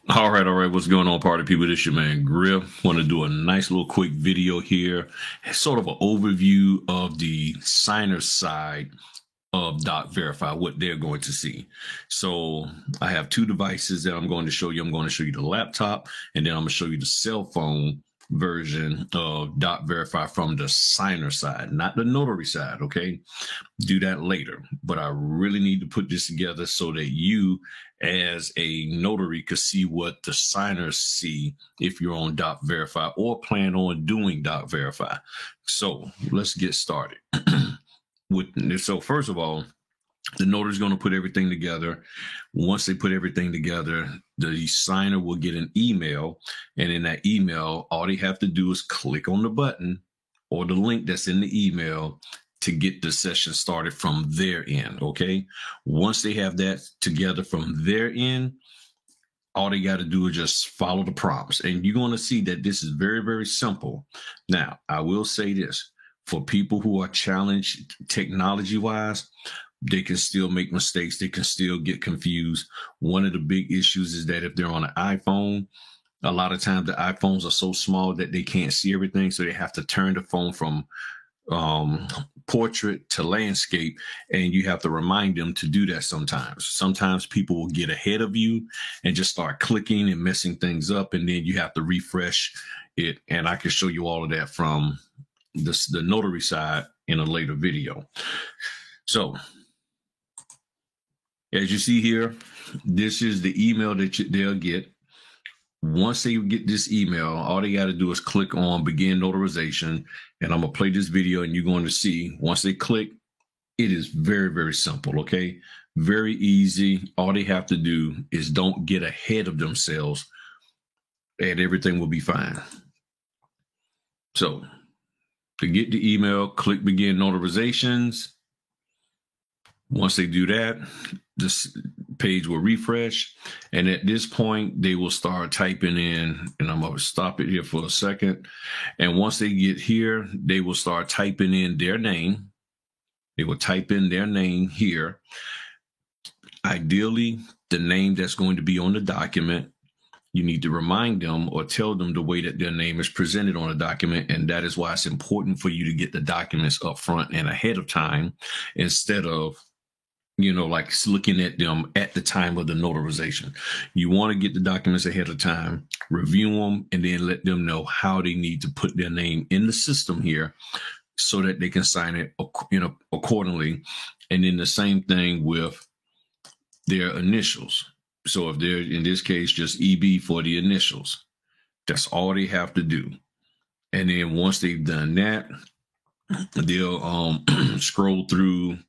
All right. What's going on, party people? This your man Griff. Want to do a nice little quick video here, sort of an overview of the signer side of Doc Verify, what they're going to see. So I have two devices that I'm going to show you. I'm going to show you the laptop, and then I'm going to show you the cell phone version of Doc Verify from the signer side, not the notary side. Okay, do that later. But I really need to put this together so that you, as a notary, could see what the signers see if you're on Doc Verify or plan on doing Doc Verify. So let's get started. So first of all, the notary is going to put everything together. Once they put everything together, the signer will get an email, and in that email, all they have to do is click on the button or the link that's in the email to get the session started from their end. Okay. Once they have that together from their end, all they got to do is just follow the prompts, and you're going to see that this is very, very simple. Now, I will say this: for people who are challenged technology wise, they can still make mistakes. They can still get confused. One of the big issues is that if they're on an iPhone, a lot of times the iPhones are so small that they can't see everything. So they have to turn the phone from portrait to landscape, and you have to remind them to do that sometimes. Sometimes people will get ahead of you and just start clicking and messing things up, and then you have to refresh it. And I can show you all of that from the notary side in a later video. So as you see here, this is the email that they'll get. Once they get this email, all they got to do is click on begin notarization. And I'm going to play this video, and you're going to see once they click, it is very, very simple. Okay. Very easy. All they have to do is don't get ahead of themselves, and everything will be fine. So to get the email, click begin notarizations. Once they do that, this page will refresh. And at this point, they will start typing in, and I'm going to stop it here for a second. And once they get here, they will start typing in their name. They will type in their name here. Ideally, the name that's going to be on the document. You need to remind them or tell them the way that their name is presented on a document. And that is why it's important for you to get the documents up front and ahead of time, instead of like looking at them at the time of the notarization. You want to get the documents ahead of time, review them, and then let them know how they need to put their name in the system here so that they can sign it, accordingly. And then the same thing with their initials. So if they're, in this case, just EB for the initials, that's all they have to do. And then once they've done that, they'll scroll through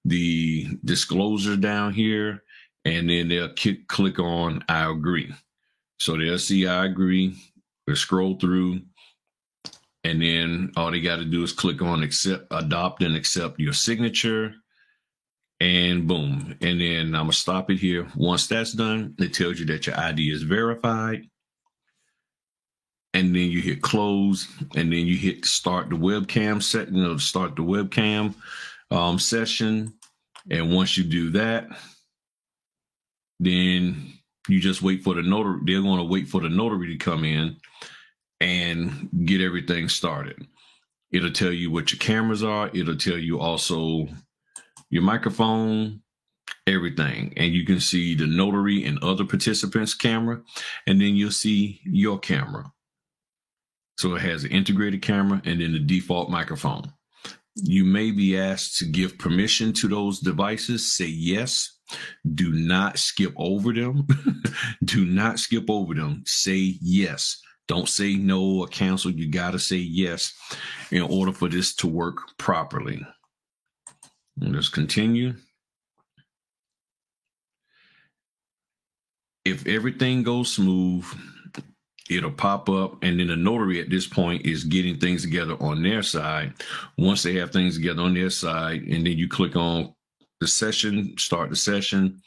the disclosure down here, and then they'll click on I agree. So they'll see I agree. They'll scroll through, and then all they got to do is click on adopt and accept your signature, and boom. And then I'm gonna stop it here. Once that's done, it tells you that your ID is verified. And then you hit close, and then you hit start the webcam start the webcam session. And once you do that, then you just wait for the notary. They're going to wait for the notary to come in and get everything started. It'll tell you what your cameras are. It'll tell you also your microphone, everything. And you can see the notary and other participants' camera, and then you'll see your camera. So it has an integrated camera and then the default microphone. You may be asked to give permission to those devices. Say yes. Do not skip over them. Do not skip over them. Say yes. Don't say no or cancel. You got to say yes in order for this to work properly. Let's continue. If everything goes smooth, it'll pop up, and then the notary at this point is getting things together on their side. Once they have things together on their side, and then you click on the session, start the session,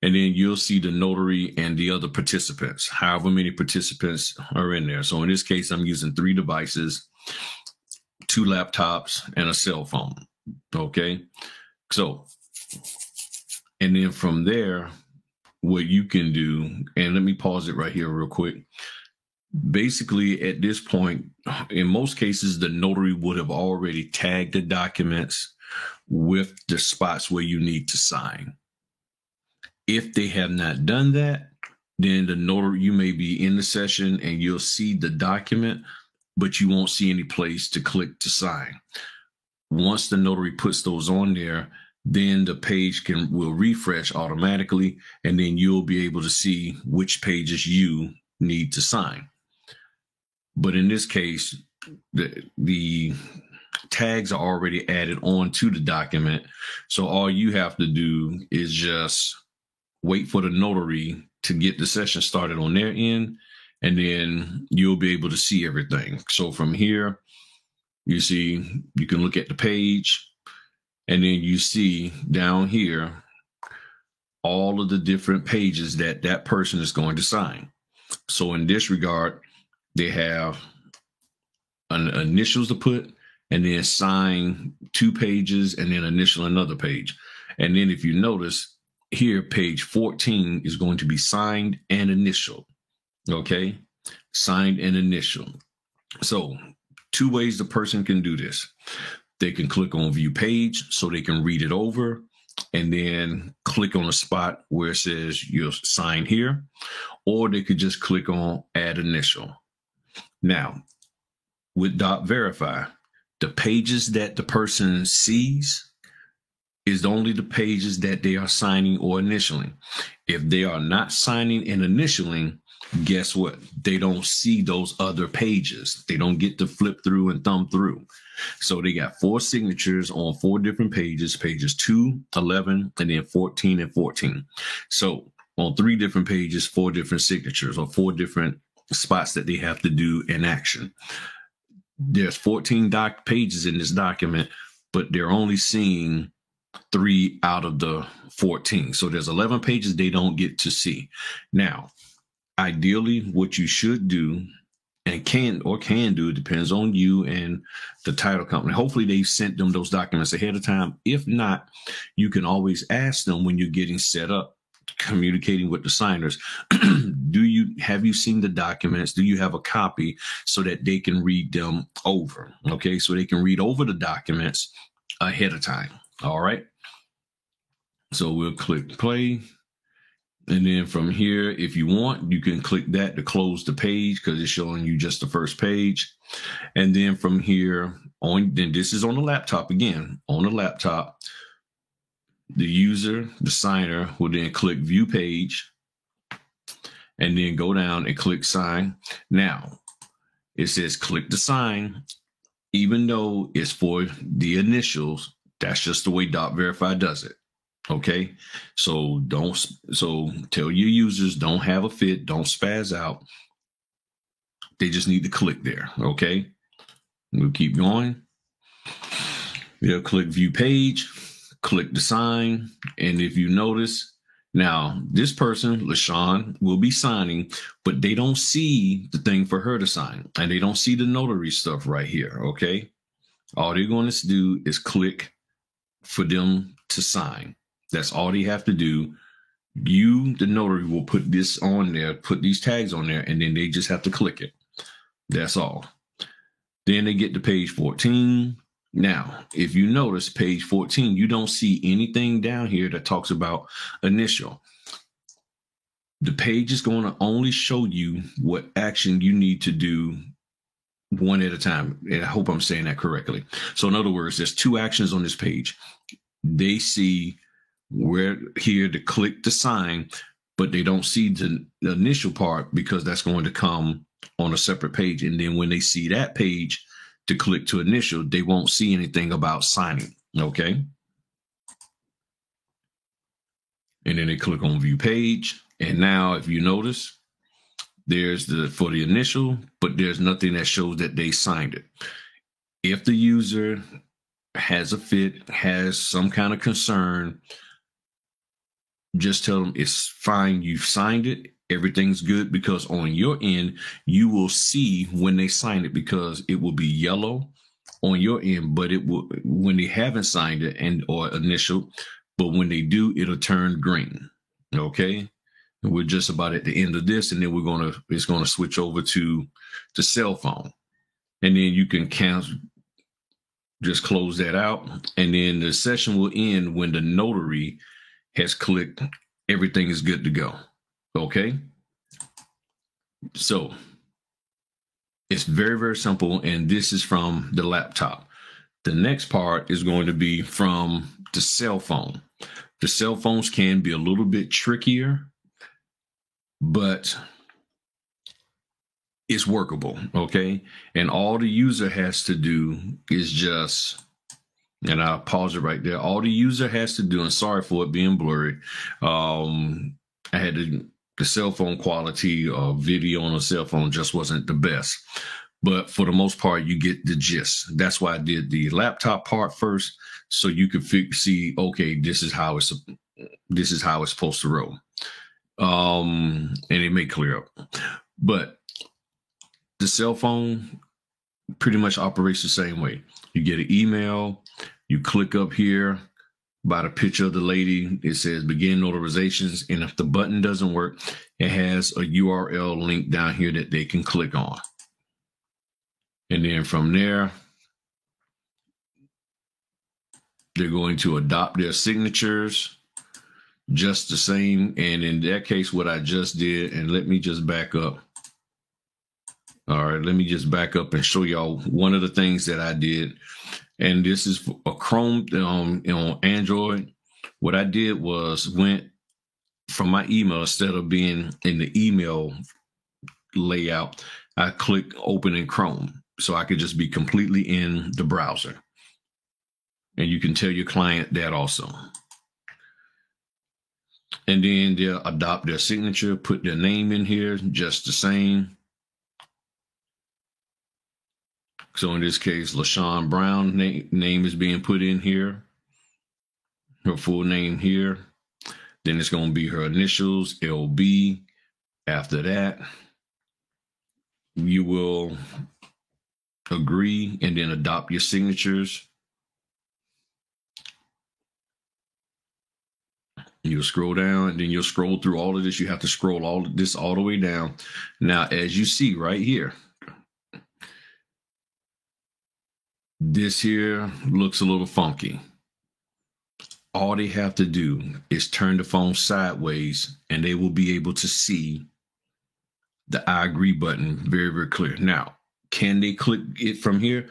and then you'll see the notary and the other participants, however many participants are in there. So in this case, I'm using 3 devices, 2 laptops, and a cell phone. Okay. So, and then from there, what you can do, and let me pause it right here real quick. Basically, at this point, in most cases, the notary would have already tagged the documents with the spots where you need to sign. If they have not done that, then the notary, you may be in the session and you'll see the document, but you won't see any place to click to sign. Once the notary puts those on there, then the page will refresh automatically, and then you'll be able to see which pages you need to sign. But in this case, the tags are already added on to the document. So all you have to do is just wait for the notary to get the session started on their end, and then you'll be able to see everything. So from here, you see, you can look at the page, and then you see down here all of the different pages that that person is going to sign. So in this regard, they have initials to put, and then sign 2 pages, and then initial another page. And then if you notice here, page 14 is going to be signed and initial. Okay, signed and initial. So 2 ways the person can do this. They can click on view page so they can read it over, and then click on a spot where it says you'll sign here, or they could just click on add initial. Now, with .verify, the pages that the person sees is only the pages that they are signing or initialing. If they are not signing and initialing, guess what? They don't see those other pages. They don't get to flip through and thumb through. So they got 4 signatures on 4 different pages, pages 2, 11, and then 14 and 14. So on 3 different pages, 4 different signatures, or 4 different spots that they have to do in action. There's 14 pages in this document, but they're only seeing 3 out of the 14. So there's 11 pages they don't get to see. Now, ideally, what you should do and can do, it depends on you and the title company. Hopefully they've sent them those documents ahead of time. If not, you can always ask them when you're getting set up, communicating with the signers, have you seen the documents? Do you have a copy so that they can read them over? Okay, so they can read over the documents ahead of time. All right. So we'll click play. And then from here, if you want, you can click that to close the page because it's showing you just the first page. And then from here on, then this is on the laptop again. On the laptop, the user, the signer, will then click view page and then go down and click sign. Now, it says click to sign, even though it's for the initials. That's just the way .verify does it. Okay, so tell your users, don't have a fit, don't spaz out. They just need to click there. Okay, we'll keep going. They'll click view page, click the sign, and if you notice, now this person, LaShawn, will be signing, but they don't see the thing for her to sign, and they don't see the notary stuff right here. Okay, all they're going to do is click for them to sign. That's all they have to do. You, the notary, will put this on there, put these tags on there, and then they just have to click it. That's all. Then they get to page 14. Now, if you notice page 14, you don't see anything down here that talks about initial. The page is going to only show you what action you need to do one at a time. And I hope I'm saying that correctly. So in other words, there's 2 actions on this page. They see where here to click to sign, but they don't see the initial part because that's going to come on a separate page. And then when they see that page to click to initial, they won't see anything about signing. Okay. And then they click on view page. And now if you notice, there's for the initial, but there's nothing that shows that they signed it. If the user has a fit, has some kind of concern, just tell them it's fine. You've signed it. Everything's good, because on your end, you will see when they sign it, because it will be yellow on your end, but it will, when they haven't signed it or initial, but when they do, it'll turn green. Okay. And we're just about at the end of this, and then it's gonna switch over to the cell phone. And then you can just close that out. And then the session will end when the notary has clicked everything is good to go. Okay. So it's very, very simple. And this is from the laptop. The next part is going to be from the cell phone. The cell phones can be a little bit trickier, but it's workable. Okay. And all the user has to do is just, and I'll pause it right there. All the user has to do, and sorry for it being blurry. I had the cell phone quality of video on a cell phone just wasn't the best. But for the most part, you get the gist. That's why I did the laptop part first, so you could see, okay, this is how it's supposed to roll. And it may clear up. But the cell phone pretty much operates the same way. You get an email, you click up here by the picture of the lady, it says begin notarizations. And if the button doesn't work, it has a URL link down here that they can click on. And then from there, they're going to adopt their signatures just the same. And in that case, what I just did, and let me just back up. All right, let me just back up and show y'all one of the things that I did. And this is a Chrome on Android. What I did was went from my email, instead of being in the email layout, I clicked open in Chrome, so I could just be completely in the browser. And you can tell your client that also. And then they'll adopt their signature, put their name in here just the same. So in this case, LaShawn Brown name is being put in here. Her full name here. Then it's going to be her initials, LB. After that, you will agree and then adopt your signatures. You'll scroll down, and then you'll scroll through all of this. You have to scroll all of this all the way down. Now, as you see right here, this here looks a little funky. All they have to do is turn the phone sideways, and they will be able to see the I agree button very, very clear. Now, can they click it from here?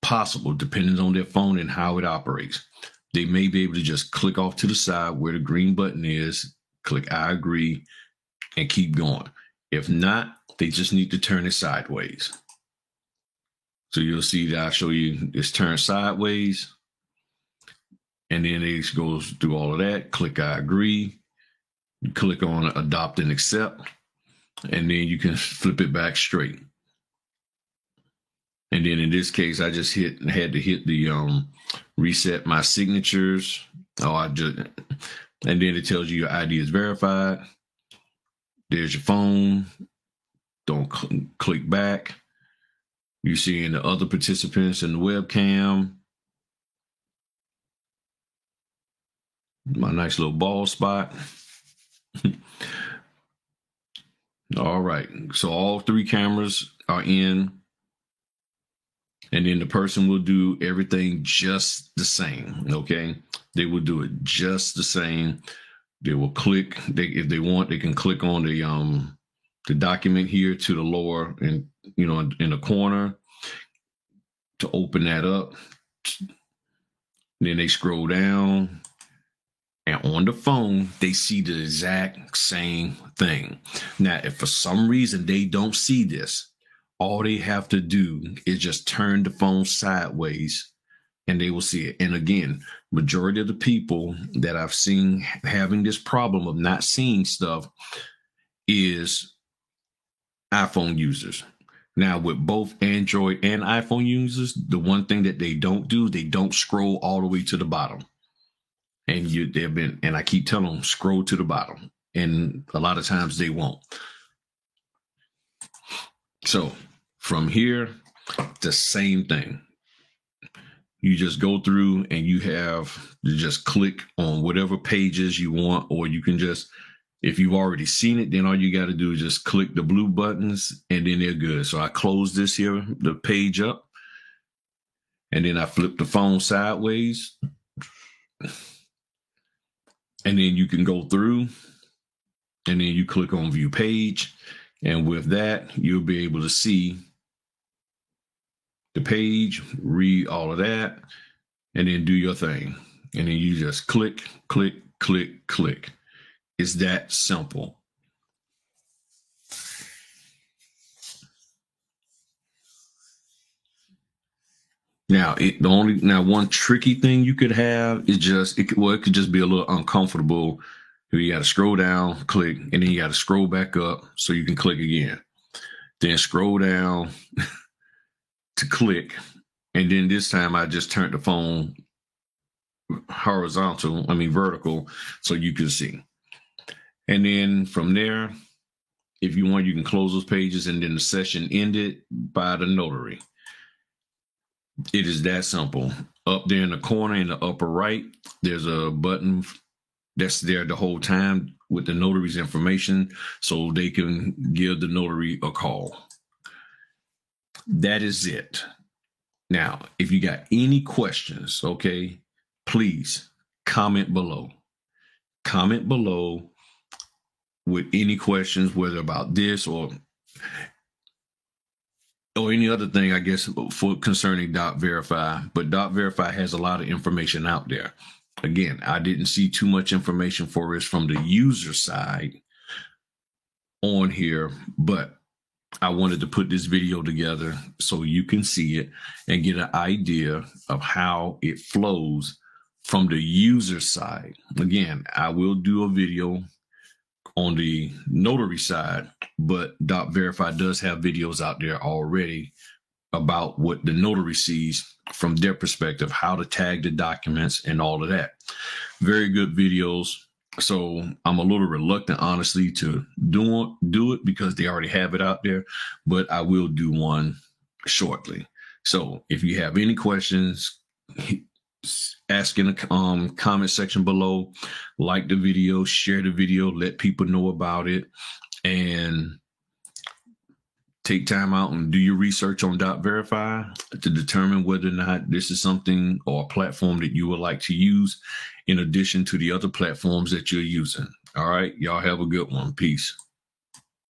Possible, depending on their phone and how it operates. They may be able to just click off to the side where the green button is, click I agree, and keep going. If not, they just need to turn it sideways. So you'll see that I show you it's turned sideways. And then it goes through all of that. Click I agree. You click on adopt and accept. And then you can flip it back straight. And then in this case, I just had to hit the reset my signatures. And then it tells you your ID is verified. There's your phone. Don't click back. You're seeing the other participants in the webcam. My nice little bald spot. All right. So all three cameras are in. And then the person will do everything just the same. Okay. They will do it just the same. They will click. If they want, they can click on the document here to the lower and in the corner to open that up. Then they scroll down, and on the phone they see the exact same thing. Now, if for some reason they don't see this, all they have to do is just turn the phone sideways and they will see it. And again, majority of the people that I've seen having this problem of not seeing stuff is iPhone users. Now, with both Android and iPhone users, the one thing that they don't do, they don't scroll all the way to the bottom. And I keep telling them, scroll to the bottom. And a lot of times they won't. So from here, the same thing. You just go through and you have to just click on whatever pages you want, or you can just If you've already seen it, then all you got to do is just click the blue buttons and then they're good. So I close this here, the page up, and then I flip the phone sideways. And then you can go through and then you click on view page. And with that, you'll be able to see the page, read all of that, and then do your thing. And then you just click, click, click, click. It's that simple. Now, one tricky thing you could have is it could just be a little uncomfortable. You got to scroll down, click, and then you got to scroll back up so you can click again. Then scroll down to click, and then this time I just turned the phone vertical, so you can see. And then from there, if you want, you can close those pages, and then the session ended by the notary. It is that simple. Up there in the corner in the upper right, there's a button that's there the whole time with the notary's information, so they can give the notary a call. That is it. Now, if you got any questions, okay, please comment below. Comment below with any questions, whether about this or any other thing, I guess, for concerning .verify. But .verify has a lot of information out there. Again, I didn't see too much information for us from the user side on here, but I wanted to put this video together so you can see it and get an idea of how it flows from the user side. Again, I will do a video on the notary side, but .verify does have videos out there already about what the notary sees from their perspective, how to tag the documents and all of that. Very good videos. So I'm a little reluctant, honestly, to do it because they already have it out there, but I will do one shortly. So if you have any questions, ask in the comment section below, like the video, share the video, let people know about it, and take time out and do your research on .verify to determine whether or not this is something or a platform that you would like to use in addition to the other platforms that you're using. All right, y'all have a good one. Peace.